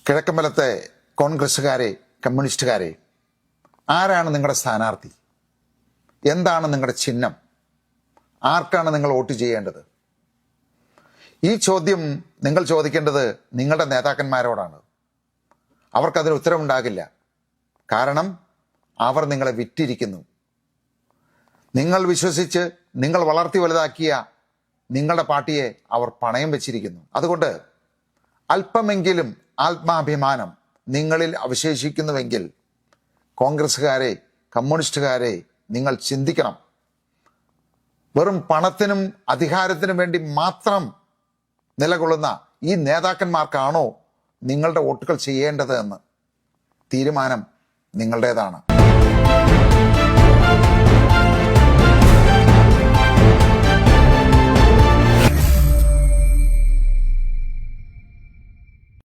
കിഴക്കമ്പലത്തെ കോൺഗ്രസ്സുകാരെ, കമ്മ്യൂണിസ്റ്റുകാരെ, ആരാണ് നിങ്ങളുടെ സ്ഥാനാർത്ഥി? എന്താണ് നിങ്ങളുടെ ചിഹ്നം? ആർക്കാണ് നിങ്ങൾ വോട്ട് ചെയ്യേണ്ടത്? ഈ ചോദ്യം നിങ്ങൾ ചോദിക്കേണ്ടത് നിങ്ങളുടെ നേതാക്കന്മാരോടാണ്. അവർക്കതിന് ഉത്തരവുണ്ടാകില്ല. കാരണം അവർ നിങ്ങളെ വിറ്റിരിക്കുന്നു. നിങ്ങൾ വിശ്വസിച്ച് നിങ്ങൾ വളർത്തി വലുതാക്കിയ നിങ്ങളുടെ പാർട്ടിയെ അവർ പണയം വെച്ചിരിക്കുന്നു. അതുകൊണ്ട് അല്പമെങ്കിലും ആത്മാഭിമാനം നിങ്ങളിൽ അവശേഷിക്കുന്നുവെങ്കിൽ കോൺഗ്രസ്സുകാരെ, കമ്മ്യൂണിസ്റ്റുകാരെ, നിങ്ങൾ ചിന്തിക്കണം. വെറും പണത്തിനും അധികാരത്തിനും വേണ്ടി മാത്രം നിലകൊള്ളുന്ന ഈ നേതാക്കന്മാർക്കാണോ നിങ്ങളുടെ വോട്ടുകൾ ചെയ്യേണ്ടത് എന്ന് തീരുമാനം നിങ്ങളുടേതാണ്.